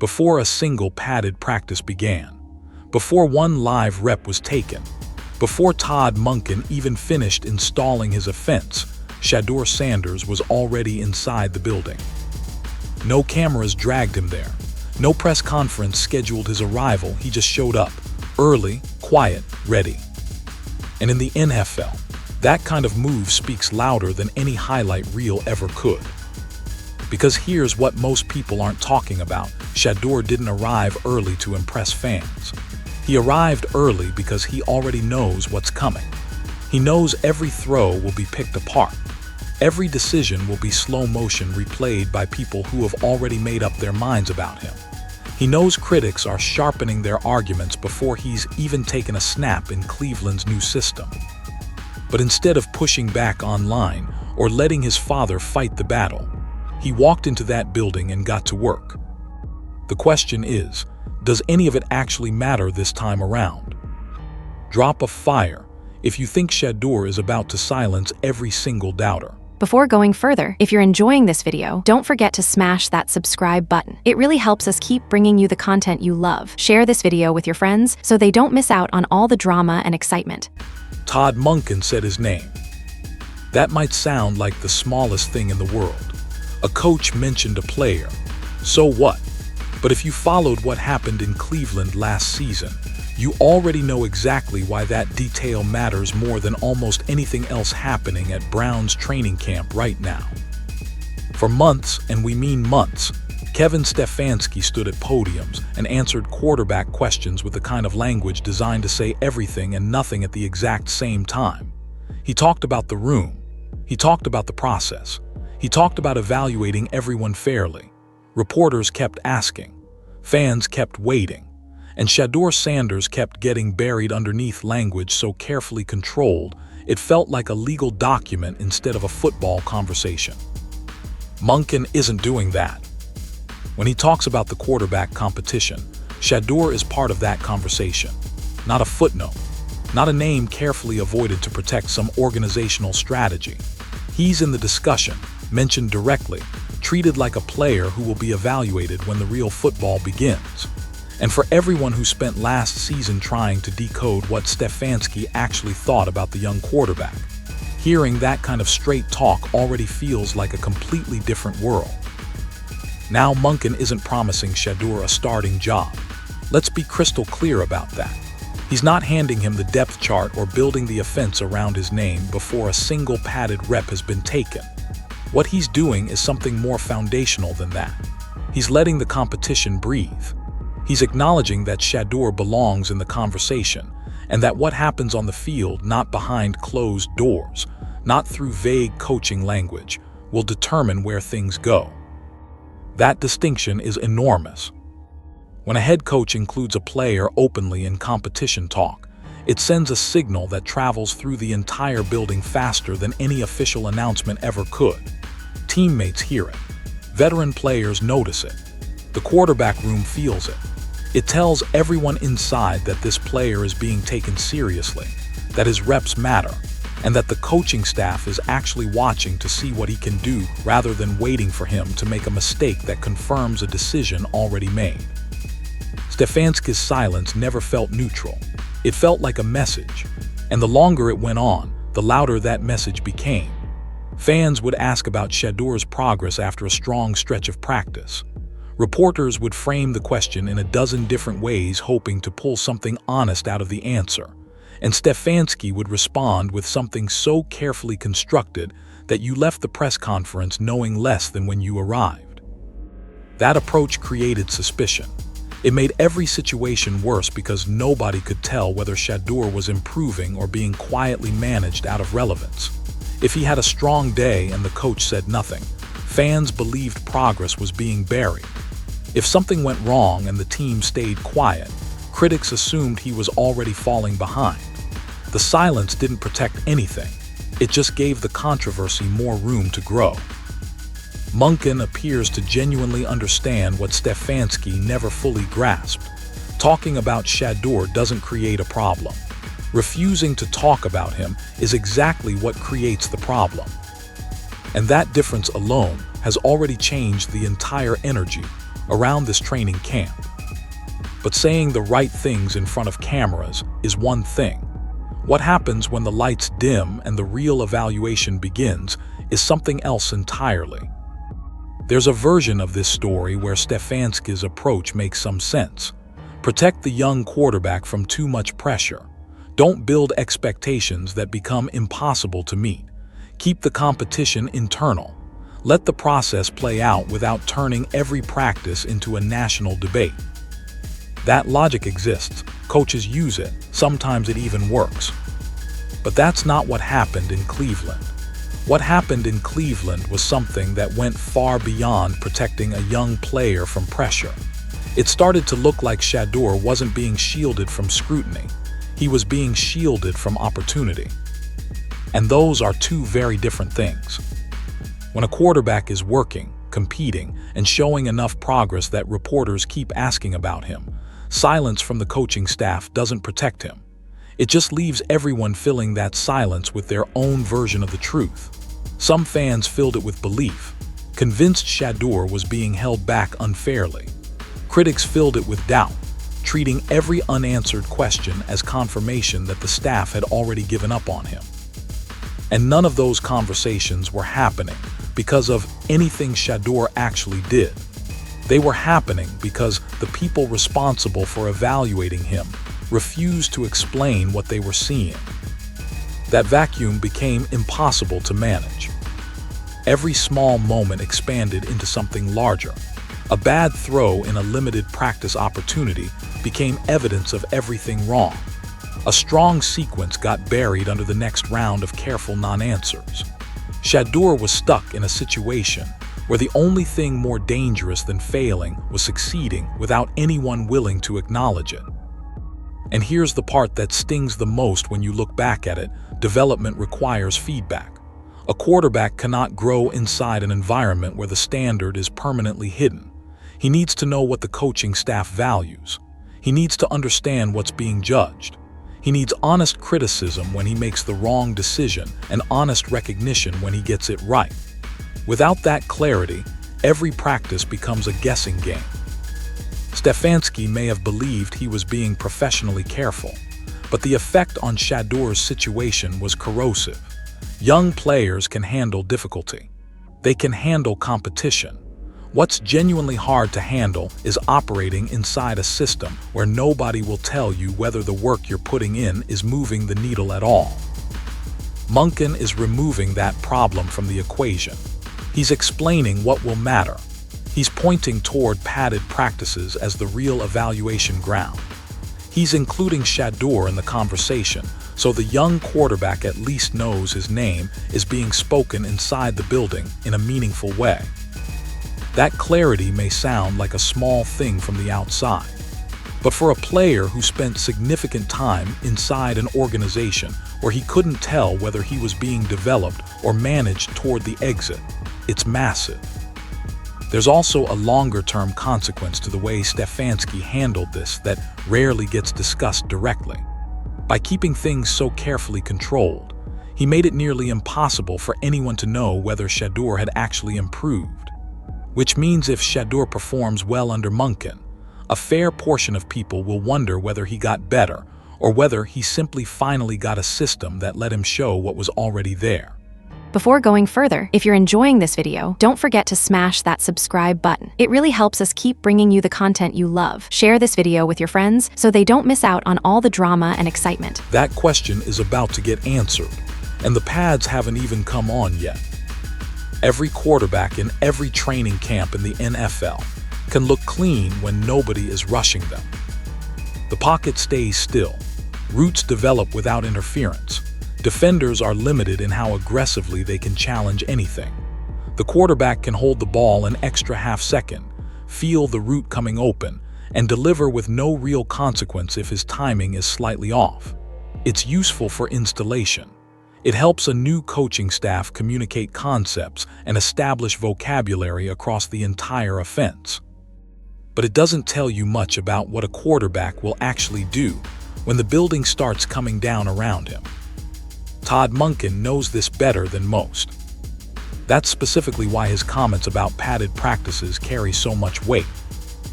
before a single padded practice began, before one live rep was taken, before Todd Monken even finished installing his offense, Shadeur Sanders was already inside the building. No cameras dragged him there. No press conference scheduled his arrival. He just showed up, early, quiet, ready. And in the NFL, that kind of move speaks louder than any highlight reel ever could. Because here's what most people aren't talking about. Shedeur didn't arrive early to impress fans. He arrived early because he already knows what's coming. He knows every throw will be picked apart. Every decision will be slow motion replayed by people who have already made up their minds about him. He knows critics are sharpening their arguments before he's even taken a snap in Cleveland's new system. But instead of pushing back online or letting his father fight the battle, he walked into that building and got to work. The question is, does any of it actually matter this time around? Drop a fire if you think Shedeur is about to silence every single doubter. Before going further, if you're enjoying this video, don't forget to smash that subscribe button. It really helps us keep bringing you the content you love. Share this video with your friends so they don't miss out on all the drama and excitement. Todd Monken said his name. That might sound like the smallest thing in the world. A coach mentioned a player. So what? But if you followed what happened in Cleveland last season, you already know exactly why that detail matters more than almost anything else happening at Browns training camp right now. For months, and we mean months, Kevin Stefanski stood at podiums and answered quarterback questions with the kind of language designed to say everything and nothing at the exact same time. He talked about the room. He talked about the process. He talked about evaluating everyone fairly. Reporters kept asking. Fans kept waiting. And Shadeur Sanders kept getting buried underneath language so carefully controlled, it felt like a legal document instead of a football conversation. Monken isn't doing that. When he talks about the quarterback competition, Shedeur is part of that conversation, not a footnote, not a name carefully avoided to protect some organizational strategy. He's in the discussion, mentioned directly, treated like a player who will be evaluated when the real football begins. And for everyone who spent last season trying to decode what Stefanski actually thought about the young quarterback, hearing that kind of straight talk already feels like a completely different world. Now Monken isn't promising Shedeur a starting job. Let's be crystal clear about that. He's not handing him the depth chart or building the offense around his name before a single padded rep has been taken. What he's doing is something more foundational than that. He's letting the competition breathe. He's acknowledging that Shedeur belongs in the conversation, and that what happens on the field, not behind closed doors, not through vague coaching language, will determine where things go. That distinction is enormous. When a head coach includes a player openly in competition talk, it sends a signal that travels through the entire building faster than any official announcement ever could. Teammates hear it. Veteran players notice it. The quarterback room feels it. It tells everyone inside that this player is being taken seriously, that his reps matter, and that the coaching staff is actually watching to see what he can do rather than waiting for him to make a mistake that confirms a decision already made. Stefanski's silence never felt neutral. It felt like a message, and the longer it went on, the louder that message became. Fans would ask about Shedeur's progress after a strong stretch of practice. Reporters would frame the question in a dozen different ways, hoping to pull something honest out of the answer. And Stefanski would respond with something so carefully constructed that you left the press conference knowing less than when you arrived. That approach created suspicion. It made every situation worse because nobody could tell whether Shedeur was improving or being quietly managed out of relevance. If he had a strong day and the coach said nothing, fans believed progress was being buried. If something went wrong and the team stayed quiet, critics assumed he was already falling behind. The silence didn't protect anything. It just gave the controversy more room to grow. Monken appears to genuinely understand what Stefanski never fully grasped. Talking about Shedeur doesn't create a problem. Refusing to talk about him is exactly what creates the problem. And that difference alone has already changed the entire energy around this training camp. But saying the right things in front of cameras is one thing. What happens when the lights dim and the real evaluation begins is something else entirely. There's a version of this story where Stefanski's approach makes some sense. Protect the young quarterback from too much pressure. Don't build expectations that become impossible to meet. Keep the competition internal. Let the process play out without turning every practice into a national debate. That logic exists. Coaches use it. Sometimes it even works. But that's not what happened in Cleveland. What happened in Cleveland was something that went far beyond protecting a young player from pressure. It started to look like Shedeur wasn't being shielded from scrutiny. He was being shielded from opportunity. And those are two very different things. When a quarterback is working, competing, and showing enough progress that reporters keep asking about him, silence from the coaching staff doesn't protect him. It just leaves everyone filling that silence with their own version of the truth. Some fans filled it with belief, convinced Shadeur was being held back unfairly. Critics filled it with doubt, treating every unanswered question as confirmation that the staff had already given up on him. And none of those conversations were happening because of anything Shadeur actually did. They were happening because the people responsible for evaluating him refused to explain what they were seeing. That vacuum became impossible to manage. Every small moment expanded into something larger. A bad throw in a limited practice opportunity became evidence of everything wrong. A strong sequence got buried under the next round of careful non-answers. Shadeur was stuck in a situation where the only thing more dangerous than failing was succeeding without anyone willing to acknowledge it. And here's the part that stings the most when you look back at it: development requires feedback. A quarterback cannot grow inside an environment where the standard is permanently hidden. He needs to know what the coaching staff values. He needs to understand what's being judged. He needs honest criticism when he makes the wrong decision and honest recognition when he gets it right. Without that clarity, every practice becomes a guessing game. Stefanski may have believed he was being professionally careful, but the effect on Shadeur's situation was corrosive. Young players can handle difficulty. They can handle competition. What's genuinely hard to handle is operating inside a system where nobody will tell you whether the work you're putting in is moving the needle at all. Monken is removing that problem from the equation. He's explaining what will matter. He's pointing toward padded practices as the real evaluation ground. He's including Shadeur in the conversation, so the young quarterback at least knows his name is being spoken inside the building in a meaningful way. That clarity may sound like a small thing from the outside, but for a player who spent significant time inside an organization where he couldn't tell whether he was being developed or managed toward the exit, it's massive. There's also a longer-term consequence to the way Stefanski handled this that rarely gets discussed directly. By keeping things so carefully controlled, he made it nearly impossible for anyone to know whether Shedeur had actually improved. Which means if Shedeur performs well under Monken, a fair portion of people will wonder whether he got better or whether he simply finally got a system that let him show what was already there. Before going further, if you're enjoying this video, don't forget to smash that subscribe button. It really helps us keep bringing you the content you love. Share this video with your friends so they don't miss out on all the drama and excitement. That question is about to get answered, and the pads haven't even come on yet. Every quarterback in every training camp in the NFL can look clean when nobody is rushing them. The pocket stays still. Routes develop without interference. Defenders are limited in how aggressively they can challenge anything. The quarterback can hold the ball an extra half second, feel the route coming open, and deliver with no real consequence if his timing is slightly off. It's useful for installation. It helps a new coaching staff communicate concepts and establish vocabulary across the entire offense. But it doesn't tell you much about what a quarterback will actually do when the building starts coming down around him. Todd Monken knows this better than most. That's specifically why his comments about padded practices carry so much weight.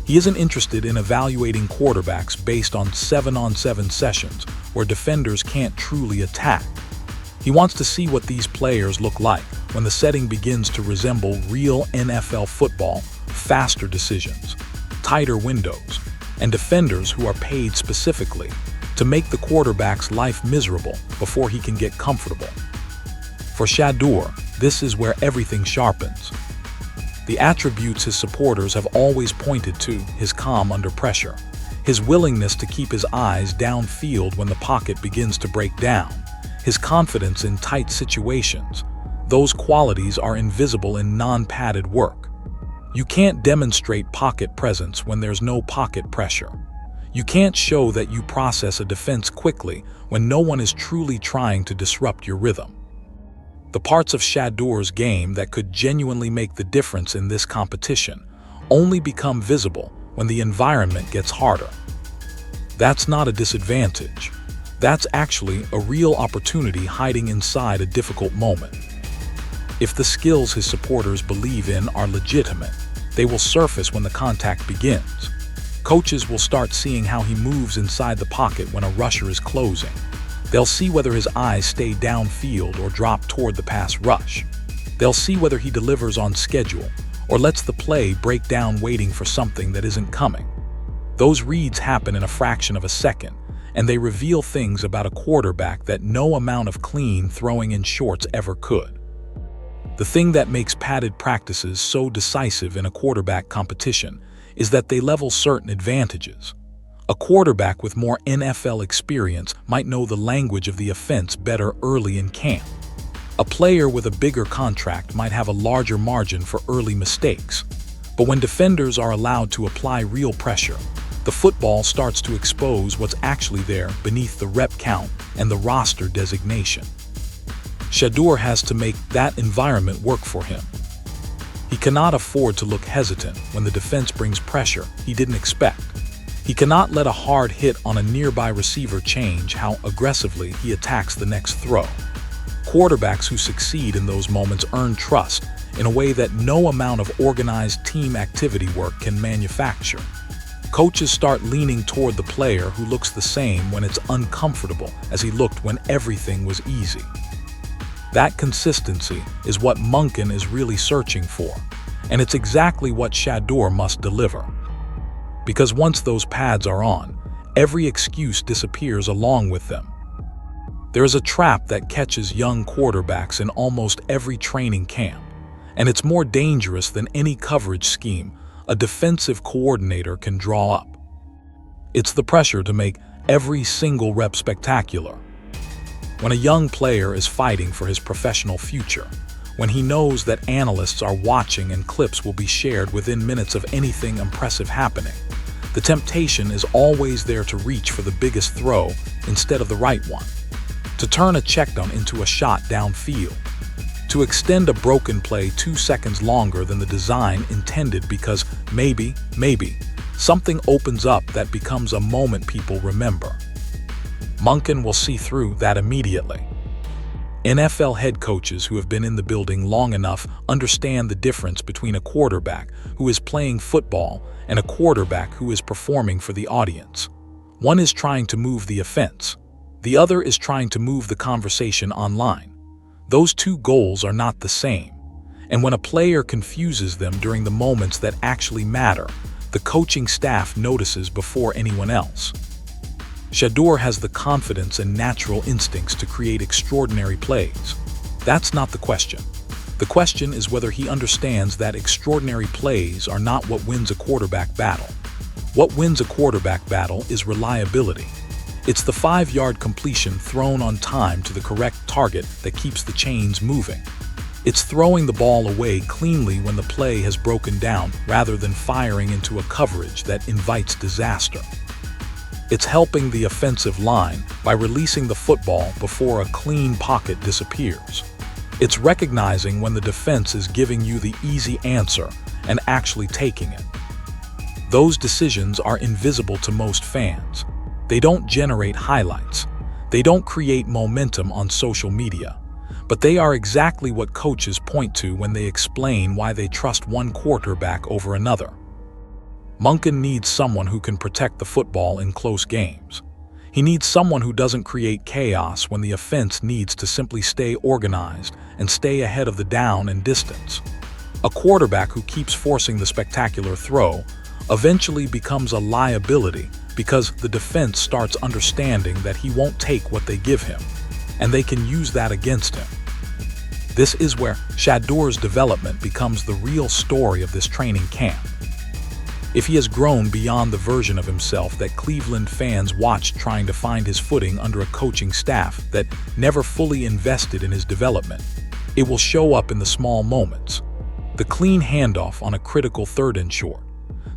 He isn't interested in evaluating quarterbacks based on 7-on-7 sessions where defenders can't truly attack. He wants to see what these players look like when the setting begins to resemble real NFL football, faster decisions, tighter windows, and defenders who are paid specifically to make the quarterback's life miserable before he can get comfortable. For Shadeur, this is where everything sharpens. The attributes his supporters have always pointed to: his calm under pressure, his willingness to keep his eyes downfield when the pocket begins to break down, his confidence in tight situations. Those qualities are invisible in non-padded work. You can't demonstrate pocket presence when there's no pocket pressure. You can't show that you process a defense quickly when no one is truly trying to disrupt your rhythm. The parts of Shadeur's game that could genuinely make the difference in this competition only become visible when the environment gets harder. That's not a disadvantage. That's actually a real opportunity hiding inside a difficult moment. If the skills his supporters believe in are legitimate, they will surface when the contact begins. Coaches will start seeing how he moves inside the pocket when a rusher is closing. They'll see whether his eyes stay downfield or drop toward the pass rush. They'll see whether he delivers on schedule or lets the play break down waiting for something that isn't coming. Those reads happen in a fraction of a second, and they reveal things about a quarterback that no amount of clean throwing in shorts ever could. The thing that makes padded practices so decisive in a quarterback competition is that they level certain advantages. A quarterback with more NFL experience might know the language of the offense better early in camp. A player with a bigger contract might have a larger margin for early mistakes. But when defenders are allowed to apply real pressure, the football starts to expose what's actually there beneath the rep count and the roster designation. Shedeur has to make that environment work for him. He cannot afford to look hesitant when the defense brings pressure he didn't expect. He cannot let a hard hit on a nearby receiver change how aggressively he attacks the next throw. Quarterbacks who succeed in those moments earn trust in a way that no amount of organized team activity work can manufacture. Coaches start leaning toward the player who looks the same when it's uncomfortable as he looked when everything was easy. That consistency is what Monken is really searching for, and it's exactly what Shadeur must deliver. Because once those pads are on, every excuse disappears along with them. There is a trap that catches young quarterbacks in almost every training camp, and it's more dangerous than any coverage scheme a defensive coordinator can draw up. It's the pressure to make every single rep spectacular. When a young player is fighting for his professional future, when he knows that analysts are watching and clips will be shared within minutes of anything impressive happening, the temptation is always there to reach for the biggest throw instead of the right one, to turn a check down into a shot downfield, to extend a broken play 2 seconds longer than the design intended because maybe, something opens up that becomes a moment people remember. Monken will see through that immediately. NFL head coaches who have been in the building long enough understand the difference between a quarterback who is playing football and a quarterback who is performing for the audience. One is trying to move the offense. The other is trying to move the conversation online. Those two goals are not the same. And when a player confuses them during the moments that actually matter, the coaching staff notices before anyone else. Shedeur has the confidence and natural instincts to create extraordinary plays. That's not the question. The question is whether he understands that extraordinary plays are not what wins a quarterback battle. What wins a quarterback battle is reliability. It's the 5-yard completion thrown on time to the correct target that keeps the chains moving. It's throwing the ball away cleanly when the play has broken down rather than firing into a coverage that invites disaster. It's helping the offensive line by releasing the football before a clean pocket disappears. It's recognizing when the defense is giving you the easy answer and actually taking it. Those decisions are invisible to most fans. They don't generate highlights. They don't create momentum on social media. But they are exactly what coaches point to when they explain why they trust one quarterback over another. Monken needs someone who can protect the football in close games. He needs someone who doesn't create chaos when the offense needs to simply stay organized and stay ahead of the down and distance. A quarterback who keeps forcing the spectacular throw eventually becomes a liability because the defense starts understanding that he won't take what they give him, and they can use that against him. This is where Shadeur's development becomes the real story of this training camp. If he has grown beyond the version of himself that Cleveland fans watched trying to find his footing under a coaching staff that never fully invested in his development, it will show up in the small moments. The clean handoff on a critical 3rd and short.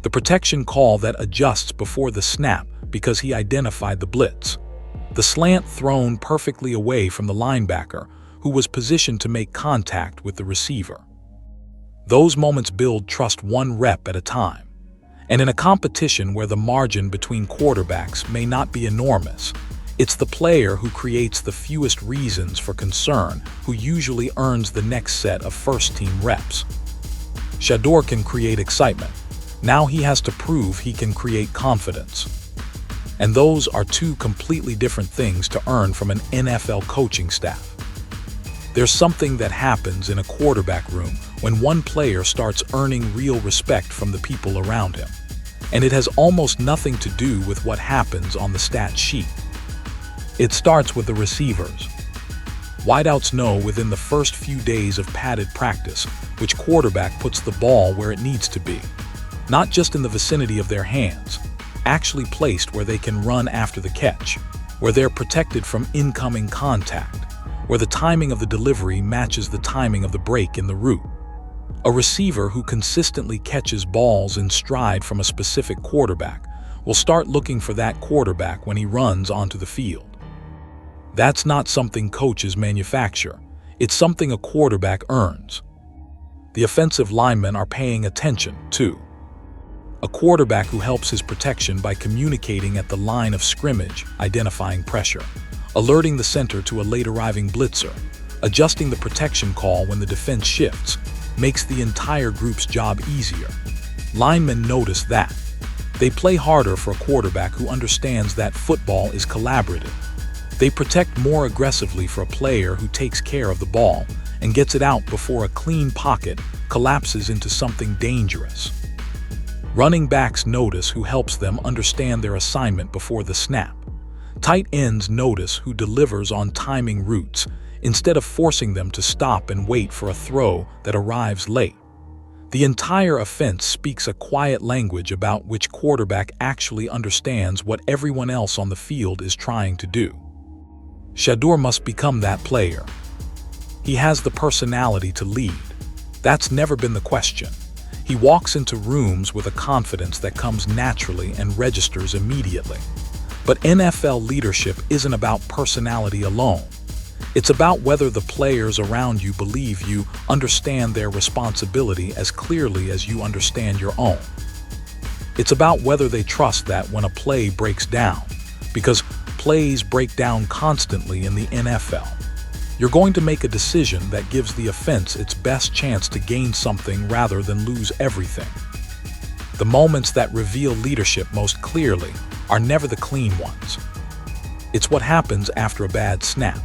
The protection call that adjusts before the snap because he identified the blitz. The slant thrown perfectly away from the linebacker who was positioned to make contact with the receiver. Those moments build trust one rep at a time. And in a competition where the margin between quarterbacks may not be enormous, it's the player who creates the fewest reasons for concern who usually earns the next set of first-team reps. Shedeur can create excitement. Now he has to prove he can create confidence. And those are two completely different things to earn from an NFL coaching staff. There's something that happens in a quarterback room when one player starts earning real respect from the people around him. And it has almost nothing to do with what happens on the stat sheet. It starts with the receivers. Wideouts know within the first few days of padded practice which quarterback puts the ball where it needs to be. Not just in the vicinity of their hands, actually placed where they can run after the catch, where they're protected from incoming contact, where the timing of the delivery matches the timing of the break in the route. A receiver who consistently catches balls in stride from a specific quarterback will start looking for that quarterback when he runs onto the field. That's not something coaches manufacture. It's something a quarterback earns. The offensive linemen are paying attention, too. A quarterback who helps his protection by communicating at the line of scrimmage, identifying pressure, alerting the center to a late-arriving blitzer, adjusting the protection call when the defense shifts, makes the entire group's job easier. Linemen notice that. They play harder for a quarterback who understands that football is collaborative. They protect more aggressively for a player who takes care of the ball and gets it out before a clean pocket collapses into something dangerous. Running backs notice who helps them understand their assignment before the snap. Tight ends notice who delivers on timing routes instead of forcing them to stop and wait for a throw that arrives late. The entire offense speaks a quiet language about which quarterback actually understands what everyone else on the field is trying to do. Shedeur must become that player. He has the personality to lead. That's never been the question. He walks into rooms with a confidence that comes naturally and registers immediately. But NFL leadership isn't about personality alone. It's about whether the players around you believe you understand their responsibility as clearly as you understand your own. It's about whether they trust that when a play breaks down, because plays break down constantly in the NFL, you're going to make a decision that gives the offense its best chance to gain something rather than lose everything. The moments that reveal leadership most clearly are never the clean ones. It's what happens after a bad snap,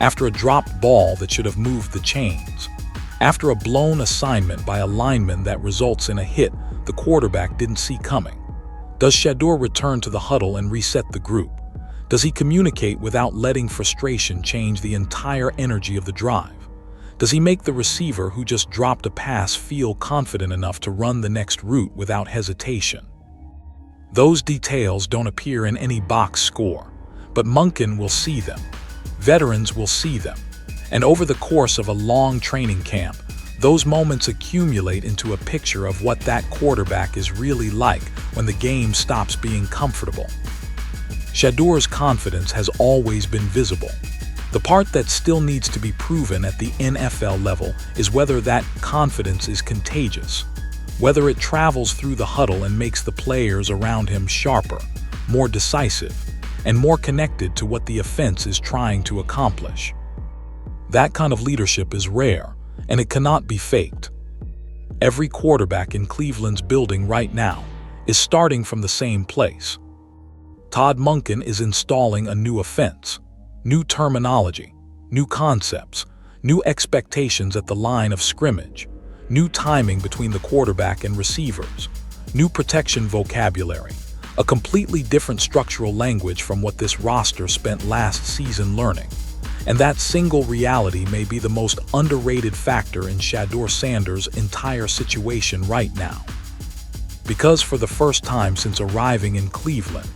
after a dropped ball that should have moved the chains, after a blown assignment by a lineman that results in a hit the quarterback didn't see coming. Does Shedeur return to the huddle and reset the group? Does he communicate without letting frustration change the entire energy of the drive? Does he make the receiver who just dropped a pass feel confident enough to run the next route without hesitation? Those details don't appear in any box score, but Monken will see them. Veterans will see them. And over the course of a long training camp, those moments accumulate into a picture of what that quarterback is really like when the game stops being comfortable. Shadeur's confidence has always been visible. The part that still needs to be proven at the NFL level is whether that confidence is contagious, whether it travels through the huddle and makes the players around him sharper, more decisive, and more connected to what the offense is trying to accomplish. That kind of leadership is rare, and it cannot be faked. Every quarterback in Cleveland's building right now is starting from the same place. Todd Monken is installing a new offense, new terminology, new concepts, new expectations at the line of scrimmage, new timing between the quarterback and receivers, new protection vocabulary, a completely different structural language from what this roster spent last season learning. And that single reality may be the most underrated factor in Shadeur Sanders' entire situation right now. Because for the first time since arriving in Cleveland,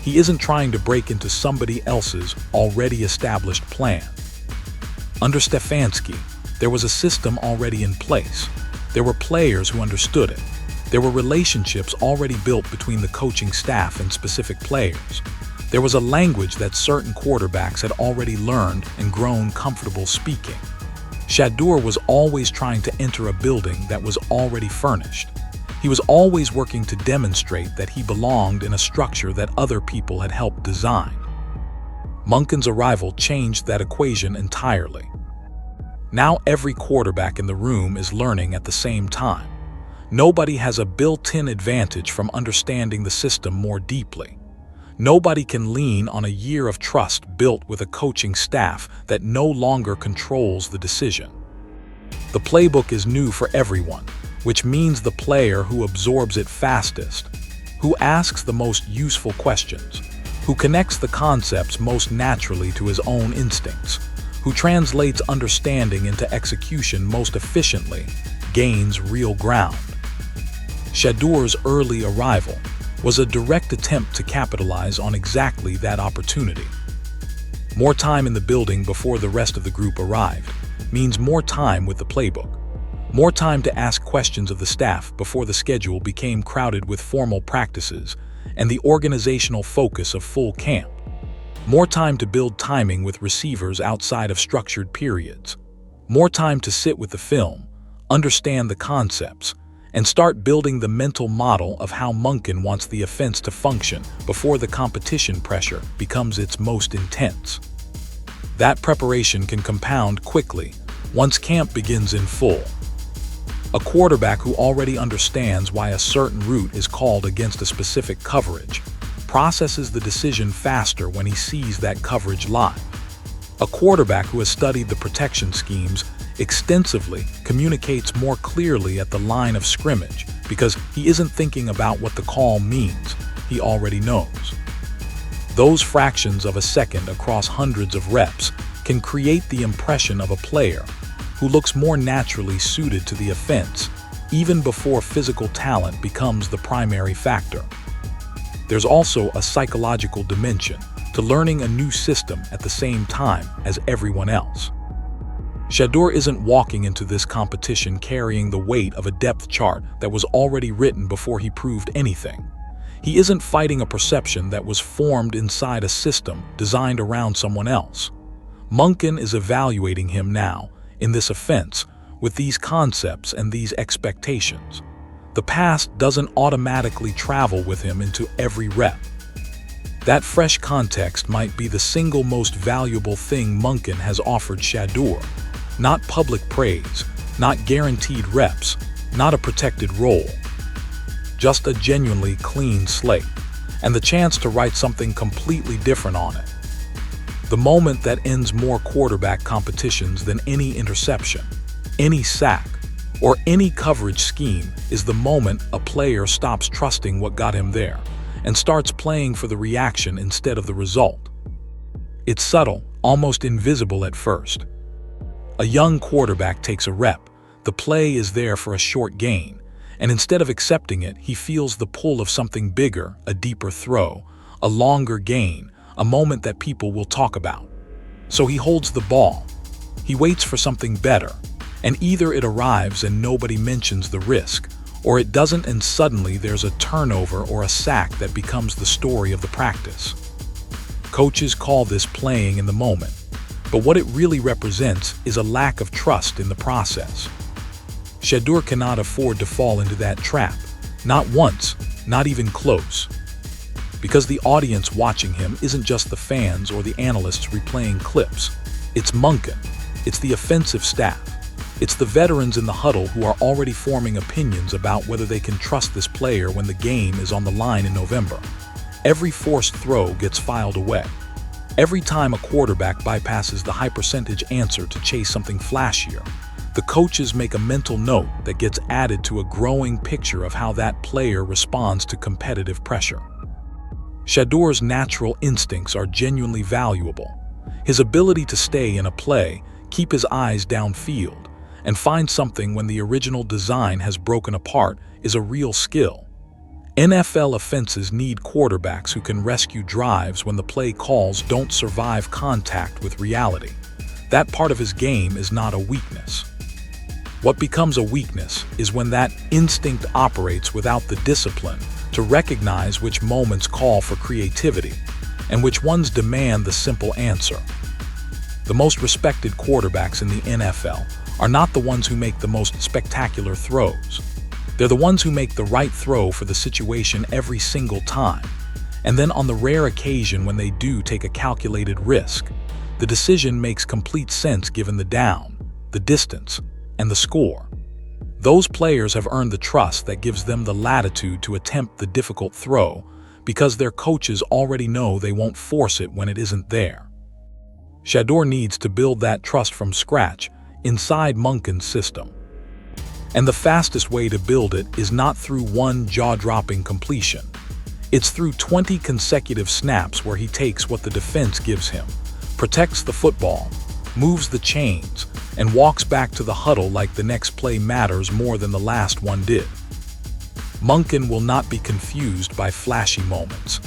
he isn't trying to break into somebody else's already established plan. Under Stefanski, there was a system already in place. There were players who understood it. There were relationships already built between the coaching staff and specific players. There was a language that certain quarterbacks had already learned and grown comfortable speaking. Shedeur was always trying to enter a building that was already furnished. He was always working to demonstrate that he belonged in a structure that other people had helped design. Monken's arrival changed that equation entirely. Now every quarterback in the room is learning at the same time. Nobody has a built-in advantage from understanding the system more deeply. Nobody can lean on a year of trust built with a coaching staff that no longer controls the decision. The playbook is new for everyone, which means the player who absorbs it fastest, who asks the most useful questions, who connects the concepts most naturally to his own instincts, who translates understanding into execution most efficiently, gains real ground. Shedeur's early arrival was a direct attempt to capitalize on exactly that opportunity. More time in the building before the rest of the group arrived means more time with the playbook, more time to ask questions of the staff before the schedule became crowded with formal practices and the organizational focus of full camp, more time to build timing with receivers outside of structured periods, more time to sit with the film, understand the concepts, and start building the mental model of how Monken wants the offense to function before the competition pressure becomes its most intense. That preparation can compound quickly once camp begins in full. A quarterback who already understands why a certain route is called against a specific coverage processes the decision faster when he sees that coverage live. A quarterback who has studied the protection schemes extensively communicates more clearly at the line of scrimmage because he isn't thinking about what the call means, he already knows. Those fractions of a second across hundreds of reps can create the impression of a player who looks more naturally suited to the offense even before physical talent becomes the primary factor. There's also a psychological dimension to learning a new system at the same time as everyone else. Shedeur isn't walking into this competition carrying the weight of a depth chart that was already written before he proved anything. He isn't fighting a perception that was formed inside a system designed around someone else. Monken is evaluating him now, in this offense, with these concepts and these expectations. The past doesn't automatically travel with him into every rep. That fresh context might be the single most valuable thing Monken has offered Shedeur. Not public praise, not guaranteed reps, not a protected role. Just a genuinely clean slate, and the chance to write something completely different on it. The moment that ends more quarterback competitions than any interception, any sack, or any coverage scheme is the moment a player stops trusting what got him there and starts playing for the reaction instead of the result. It's subtle, almost invisible at first. A young quarterback takes a rep, the play is there for a short gain, and instead of accepting it, he feels the pull of something bigger, a deeper throw, a longer gain, a moment that people will talk about. So he holds the ball. He waits for something better, and either it arrives and nobody mentions the risk, or it doesn't and suddenly there's a turnover or a sack that becomes the story of the practice. Coaches call this playing in the moment. But what it really represents is a lack of trust in the process. Shedeur cannot afford to fall into that trap, not once, not even close. Because the audience watching him isn't just the fans or the analysts replaying clips. It's Monken, it's the offensive staff, It's the veterans in the huddle who are already forming opinions about whether they can trust this player when the game is on the line in November. Every forced throw gets filed away. Every time a quarterback bypasses the high percentage answer to chase something flashier, the coaches make a mental note that gets added to a growing picture of how that player responds to competitive pressure. Shadeur's natural instincts are genuinely valuable. His ability to stay in a play, keep his eyes downfield, and find something when the original design has broken apart is a real skill. NFL offenses need quarterbacks who can rescue drives when the play calls don't survive contact with reality. That part of his game is not a weakness. What becomes a weakness is when that instinct operates without the discipline to recognize which moments call for creativity and which ones demand the simple answer. The most respected quarterbacks in the NFL are not the ones who make the most spectacular throws. They're the ones who make the right throw for the situation every single time. And then on the rare occasion when they do take a calculated risk, the decision makes complete sense given the down, the distance, and the score. Those players have earned the trust that gives them the latitude to attempt the difficult throw because their coaches already know they won't force it when it isn't there. Shadeur needs to build that trust from scratch inside Monken's system. And the fastest way to build it is not through one jaw-dropping completion. It's through 20 consecutive snaps where he takes what the defense gives him, protects the football, moves the chains, and walks back to the huddle like the next play matters more than the last one did. Monken will not be confused by flashy moments.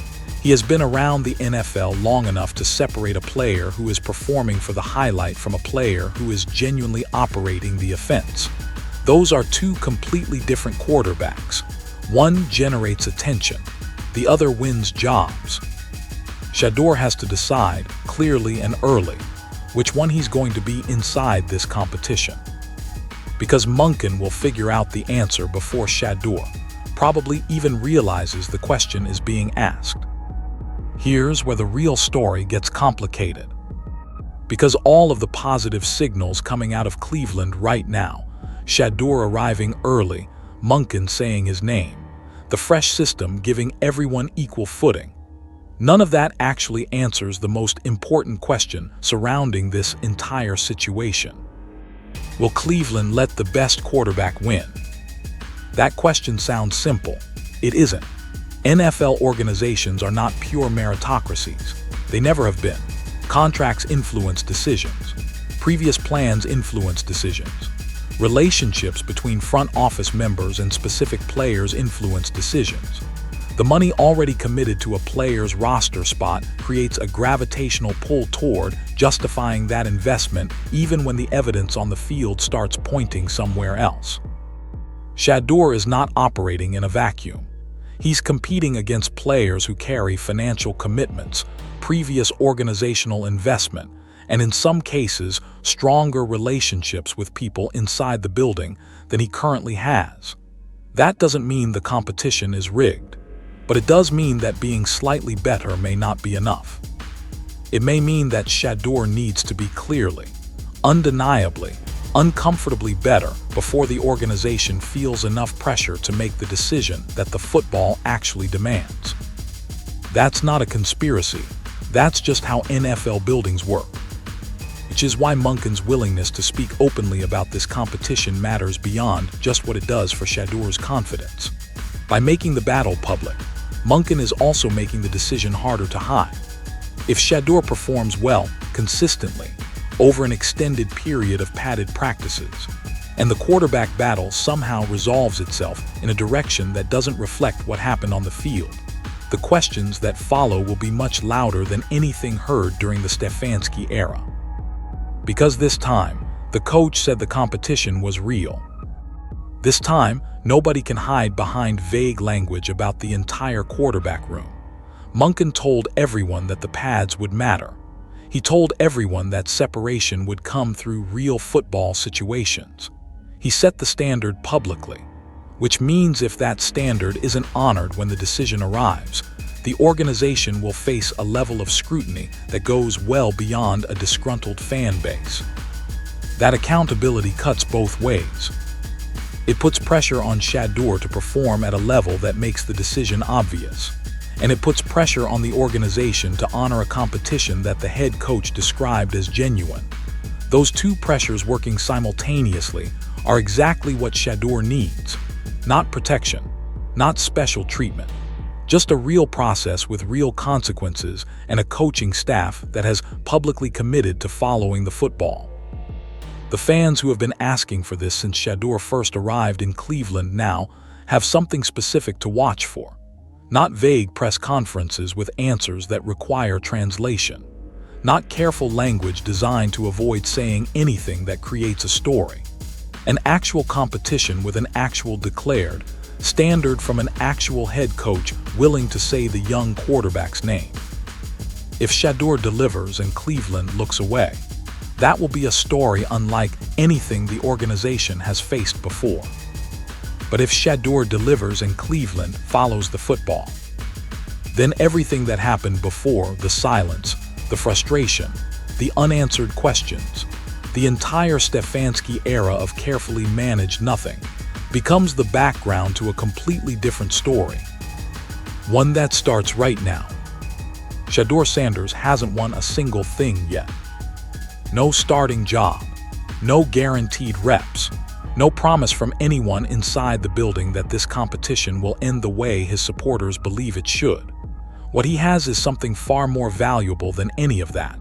He has been around the NFL long enough to separate a player who is performing for the highlight from a player who is genuinely operating the offense. Those are two completely different quarterbacks. One generates attention, the other wins jobs. Shadeur has to decide, clearly and early, which one he's going to be inside this competition. Because Monken will figure out the answer before Shadeur probably even realizes the question is being asked. Here's where the real story gets complicated. Because all of the positive signals coming out of Cleveland right now, Shadeur arriving early, Monken saying his name, the fresh system giving everyone equal footing, none of that actually answers the most important question surrounding this entire situation. Will Cleveland let the best quarterback win? That question sounds simple. It isn't. NFL organizations are not pure meritocracies. They never have been. Contracts influence decisions. Previous plans influence decisions. Relationships between front office members and specific players influence decisions. The money already committed to a player's roster spot creates a gravitational pull toward justifying that investment even when the evidence on the field starts pointing somewhere else. Shadeur is not operating in a vacuum. He's competing against players who carry financial commitments, previous organizational investment, and in some cases, stronger relationships with people inside the building than he currently has. That doesn't mean the competition is rigged, but it does mean that being slightly better may not be enough. It may mean that Shadeur needs to be clearly, undeniably, uncomfortably better before the organization feels enough pressure to make the decision that the football actually demands. That's not a conspiracy. That's just how NFL buildings work. Which is why Monken's willingness to speak openly about this competition matters beyond just what it does for Shadeur's confidence. By making the battle public, Monken is also making the decision harder to hide. If Shadeur performs well, consistently, over an extended period of padded practices, and the quarterback battle somehow resolves itself in a direction that doesn't reflect what happened on the field, the questions that follow will be much louder than anything heard during the Stefanski era. Because this time, the coach said the competition was real. This time, nobody can hide behind vague language about the entire quarterback room. Monken told everyone that the pads would matter. He told everyone that separation would come through real football situations. He set the standard publicly, which means if that standard isn't honored when the decision arrives, the organization will face a level of scrutiny that goes well beyond a disgruntled fan base. That accountability cuts both ways. It puts pressure on Shadeur to perform at a level that makes the decision obvious, and it puts pressure on the organization to honor a competition that the head coach described as genuine. Those two pressures working simultaneously are exactly what Shadeur needs. Not protection, not special treatment, just a real process with real consequences and a coaching staff that has publicly committed to following the football. The fans who have been asking for this since Shadeur first arrived in Cleveland now have something specific to watch for. Not vague press conferences with answers that require translation. Not careful language designed to avoid saying anything that creates a story. An actual competition with an actual declared standard from an actual head coach willing to say the young quarterback's name. If Shadeur delivers and Cleveland looks away, that will be a story unlike anything the organization has faced before. But if Shadeur delivers and Cleveland follows the football, then everything that happened before, the silence, the frustration, the unanswered questions, the entire Stefanski era of carefully managed nothing, becomes the background to a completely different story. One that starts right now. Shadeur Sanders hasn't won a single thing yet. No starting job, no guaranteed reps, no promise from anyone inside the building that this competition will end the way his supporters believe it should. What he has is something far more valuable than any of that.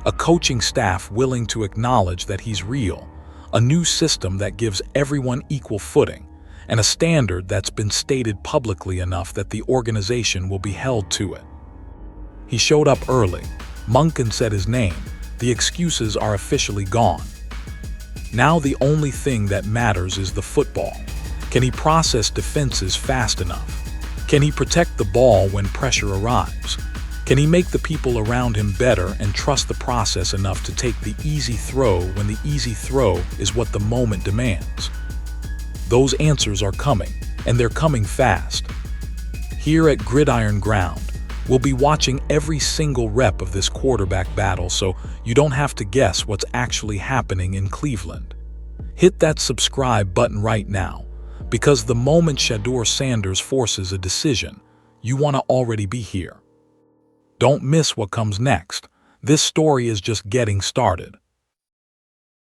A coaching staff willing to acknowledge that he's real, a new system that gives everyone equal footing, and a standard that's been stated publicly enough that the organization will be held to it. He showed up early. Monken said his name. The excuses are officially gone. Now the only thing that matters is the football. Can he process defenses fast enough? Can he protect the ball when pressure arrives? Can he make the people around him better and trust the process enough to take the easy throw when the easy throw is what the moment demands? Those answers are coming, and they're coming fast. Here at Gridiron Ground, we'll be watching every single rep of this quarterback battle so you don't have to guess what's actually happening in Cleveland. Hit that subscribe button right now, because the moment Shadeur Sanders forces a decision, you want to already be here. Don't miss what comes next. This story is just getting started.